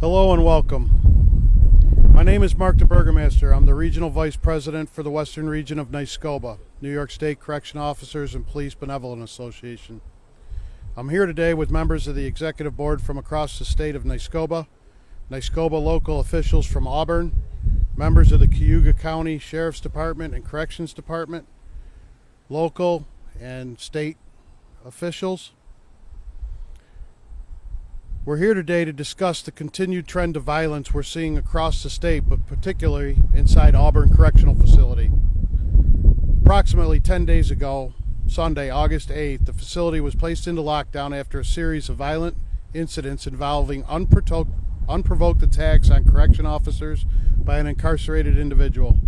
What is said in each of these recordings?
Hello and welcome. My name is Mark the Burgomaster. I'm the Regional Vice President for the Western Region of NYSCOPBA, New York State Correction Officers and Police Benevolent Association. I'm here today with members of the Executive Board from across the state of NYSCOPBA, NYSCOPBA local officials from Auburn, members of the Cayuga County Sheriff's Department and Corrections Department, local and state officials. We're here today to discuss the continued trend of violence we're seeing across the state, but particularly inside Auburn Correctional Facility. Approximately 10 days ago, Sunday, August 8th, the facility was placed into lockdown after a series of violent incidents involving unprovoked attacks on correction officers by an incarcerated individual.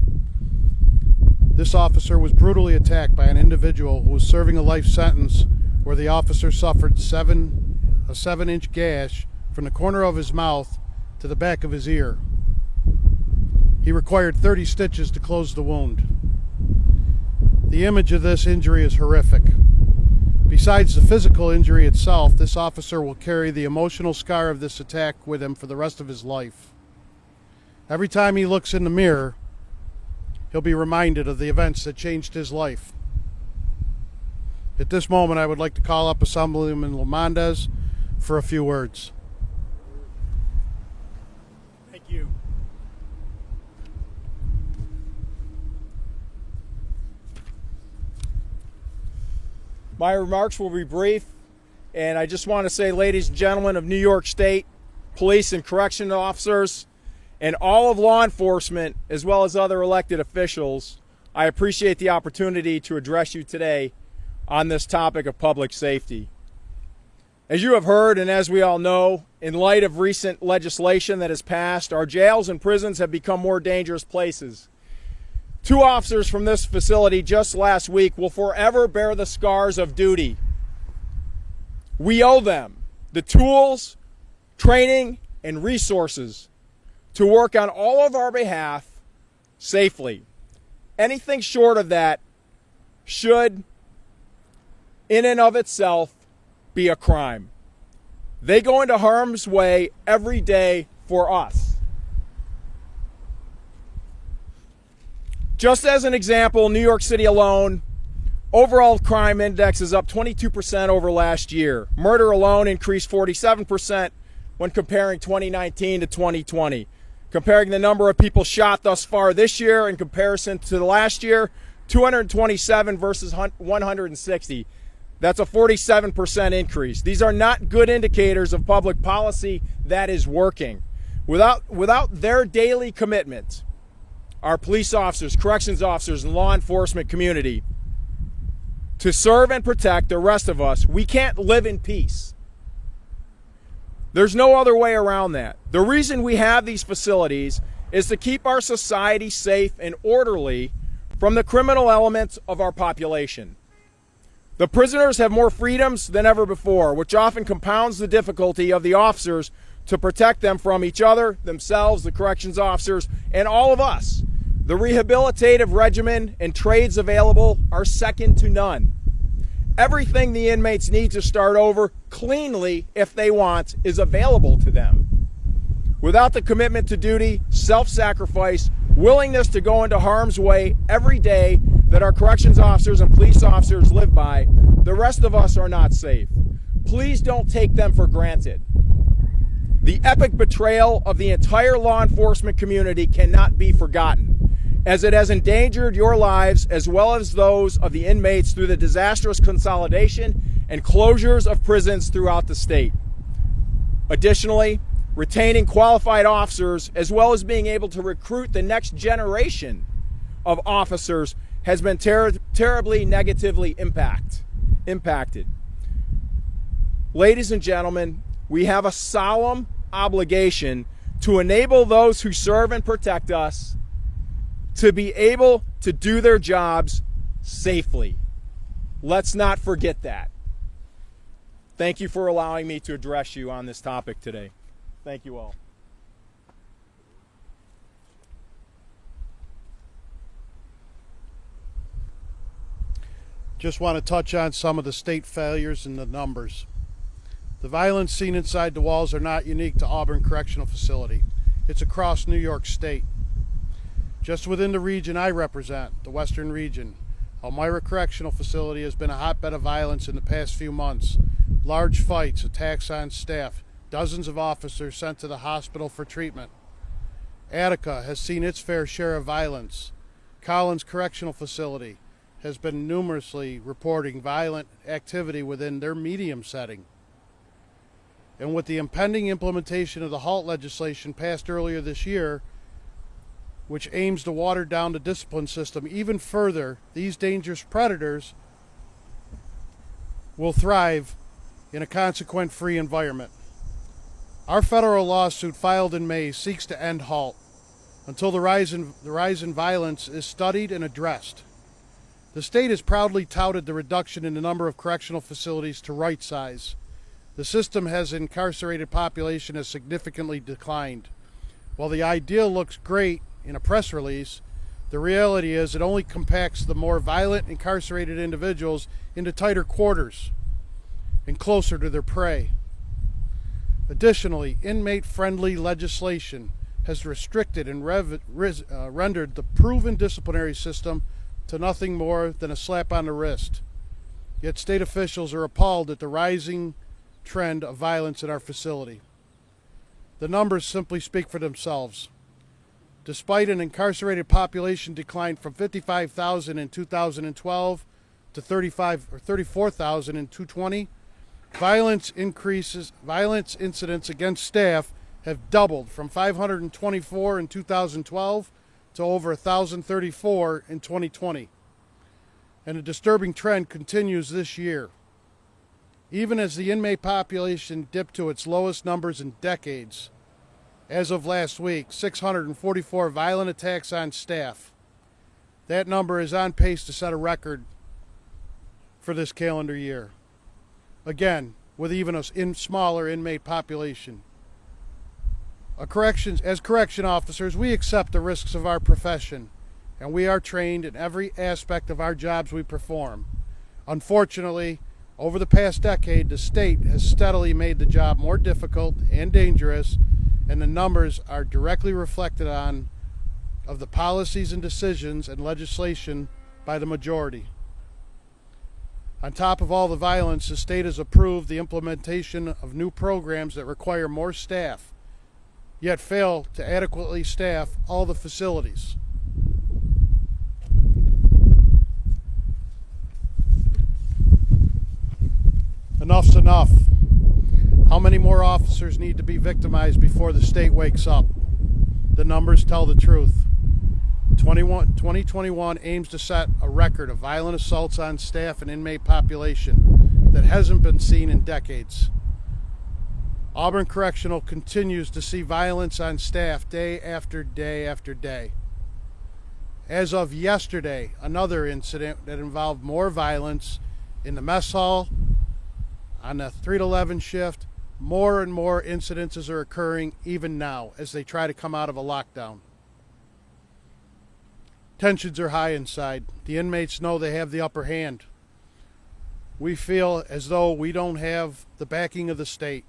This officer was brutally attacked by an individual who was serving a life sentence, where the officer suffered a 7-inch gash from the corner of his mouth to the back of his ear. He required 30 stitches to close the wound. The image of this injury is horrific. Besides the physical injury itself, this officer will carry the emotional scar of this attack with him for the rest of his life. Every time he looks in the mirror, he'll be reminded of the events that changed his life. At this moment, I would like to call up Assemblyman Lamondes for a few words. Thank you. My remarks will be brief, and I just want to say, ladies and gentlemen of New York State police and correction officers, and all of law enforcement, as well as other elected officials, I appreciate the opportunity to address you today on this topic of public safety. As you have heard, and as we all know, in light of recent legislation that has passed, our jails and prisons have become more dangerous places. 2 officers from this facility just last week will forever bear the scars of duty. We owe them the tools, training, and resources to work on all of our behalf safely. Anything short of that should, in and of itself, be a crime. They go into harm's way every day for us. Just as an example, New York City alone, overall crime index is up 22% over last year. Murder alone increased 47% when comparing 2019 to 2020. Comparing the number of people shot thus far this year in comparison to last year, 227 versus 160. That's a 47% increase. These are not good indicators of public policy that is working. Without their daily commitment, our police officers, corrections officers, and law enforcement community to serve and protect the rest of us, we can't live in peace. There's no other way around that. The reason we have these facilities is to keep our society safe and orderly from the criminal elements of our population. The prisoners have more freedoms than ever before, which often compounds the difficulty of the officers to protect them from each other, themselves, the corrections officers, and all of us. The rehabilitative regimen and trades available are second to none. Everything the inmates need to start over cleanly, if they want, is available to them. Without the commitment to duty, self-sacrifice, willingness to go into harm's way every day that our corrections officers and police officers live by, the rest of us are not safe. Please don't take them for granted. The epic betrayal of the entire law enforcement community cannot be forgotten, as it has endangered your lives as well as those of the inmates through the disastrous consolidation and closures of prisons throughout the state. Additionally, retaining qualified officers as well as being able to recruit the next generation of officers has been terribly negatively impacted. Ladies and gentlemen, we have a solemn obligation to enable those who serve and protect us to be able to do their jobs safely. Let's not forget that. Thank you for allowing me to address you on this topic today. Thank you all. Just want to touch on some of the state failures and the numbers. The violence seen inside the walls are not unique to Auburn Correctional Facility. It's across New York State. Just within the region I represent, the Western region, Elmira Correctional Facility has been a hotbed of violence in the past few months. Large fights, attacks on staff, dozens of officers sent to the hospital for treatment. Attica has seen its fair share of violence. Collins Correctional Facility has been numerously reporting violent activity within their medium setting. And with the impending implementation of the HALT legislation passed earlier this year, which aims to water down the discipline system even further, these dangerous predators will thrive in a consequent-free environment. Our federal lawsuit filed in May seeks to end HALT until the rise in violence is studied and addressed. The state has proudly touted the reduction in the number of correctional facilities to right size. The system has incarcerated population has significantly declined. While the ideal looks great in a press release, the reality is it only compacts the more violent incarcerated individuals into tighter quarters and closer to their prey. Additionally, inmate-friendly legislation has restricted and rendered the proven disciplinary system to nothing more than a slap on the wrist. Yet state officials are appalled at the rising trend of violence in our facility. The numbers simply speak for themselves. Despite an incarcerated population decline from 55,000 in 2012 to 34,000 in 2020, violence incidents against staff have doubled from 524 in 2012 to over 1,034 in 2020. And a disturbing trend continues this year. Even as the inmate population dipped to its lowest numbers in decades, as of last week, 644 violent attacks on staff. That number is on pace to set a record for this calendar year. Again, with even a smaller inmate population. As correction officers, we accept the risks of our profession, and we are trained in every aspect of our jobs we perform. Unfortunately, over the past decade, the state has steadily made the job more difficult and dangerous, and the numbers are directly reflected on of the policies and decisions and legislation by the majority. On top of all the violence, the state has approved the implementation of new programs that require more staff, yet fail to adequately staff all the facilities. Enough's enough. How many more officers need to be victimized before the state wakes up? The numbers tell the truth. 2021 aims to set a record of violent assaults on staff and inmate population that hasn't been seen in decades. Auburn Correctional continues to see violence on staff day after day after day. As of yesterday, another incident that involved more violence in the mess hall, on the 3 to 11 shift. More and more incidences are occurring even now as they try to come out of a lockdown. Tensions are high inside. The inmates know they have the upper hand. We feel as though we don't have the backing of the state,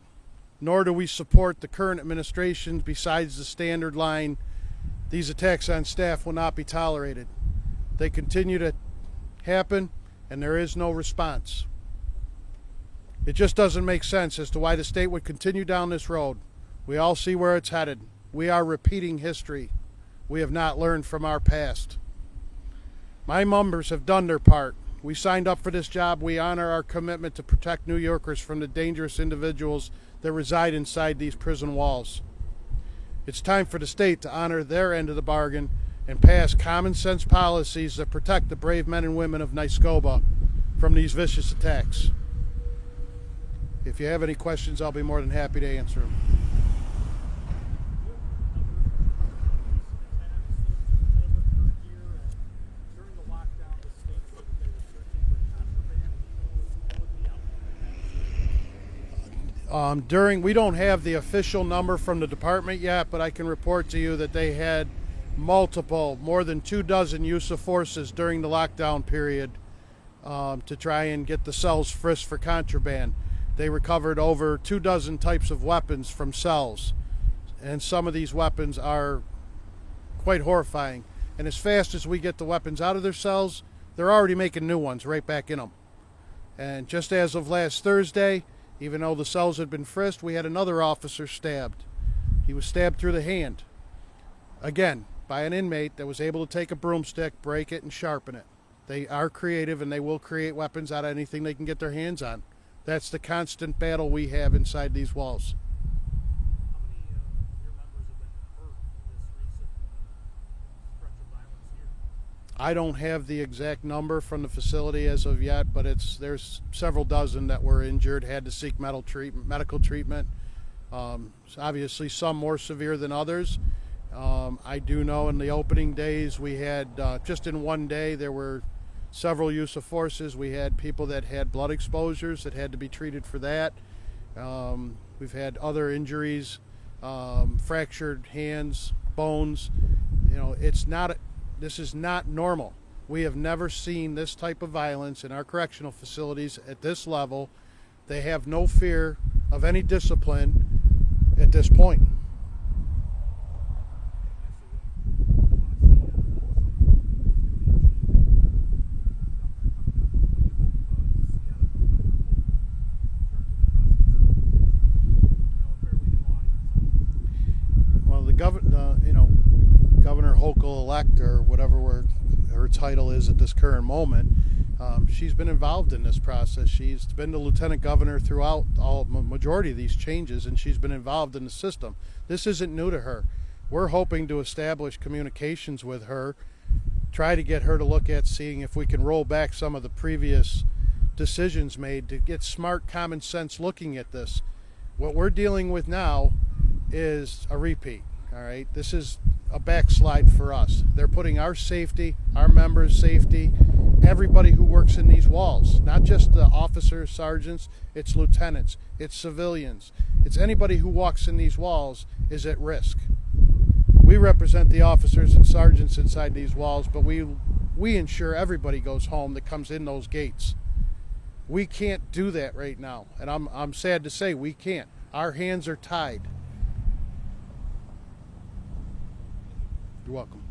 nor do we support the current administration besides the standard line, these attacks on staff will not be tolerated. They continue to happen and there is no response. It just doesn't make sense as to why the state would continue down this road. We all see where it's headed. We are repeating history. We have not learned from our past. My members have done their part. We signed up for this job. We honor our commitment to protect New Yorkers from the dangerous individuals that reside inside these prison walls. It's time for the state to honor their end of the bargain and pass common sense policies that protect the brave men and women of NYSCOPBA from these vicious attacks. If you have any questions, I'll be more than happy to answer them. We don't have the official number from the department yet, but I can report to you that they had more than 24 use of forces during the lockdown period to try and get the cells frisked for contraband. They recovered over 24 types of weapons from cells, and some of these weapons are quite horrifying. And as fast as we get the weapons out of their cells, they're already making new ones right back in them. And just as of last Thursday, even though the cells had been frisked, we had another officer stabbed. He was stabbed through the hand, again, by an inmate that was able to take a broomstick, break it, and sharpen it. They are creative, and they will create weapons out of anything they can get their hands on. That's the constant battle we have inside these walls. How many of your members have been hurt in this recent stretch of violence here? I don't have the exact number from the facility as of yet, but there's several dozen that were injured, had to seek medical treatment. Obviously, some more severe than others. I do know in the opening days we had, just in one day, there were several use of forces. We had people that had blood exposures that had to be treated for that. We've had other injuries, fractured hands, bones. You know, this is not normal. We have never seen this type of violence in our correctional facilities at this level. They have no fear of any discipline at this point. Governor Hochul-elect, or whatever her title is at this current moment, she's been involved in this process. She's been the lieutenant governor throughout majority of these changes, and she's been involved in the system. This isn't new to her. We're hoping to establish communications with her, try to get her to look at seeing if we can roll back some of the previous decisions made to get smart, common sense looking at this. What we're dealing with now is a repeat. All right, this is a backslide for us. They're putting our safety, our members' safety, everybody who works in these walls, not just the officers, sergeants, it's lieutenants, it's civilians, it's anybody who walks in these walls is at risk. We represent the officers and sergeants inside these walls, but we ensure everybody goes home that comes in those gates. We can't do that right now, and I'm sad to say we can't. Our hands are tied. You're welcome.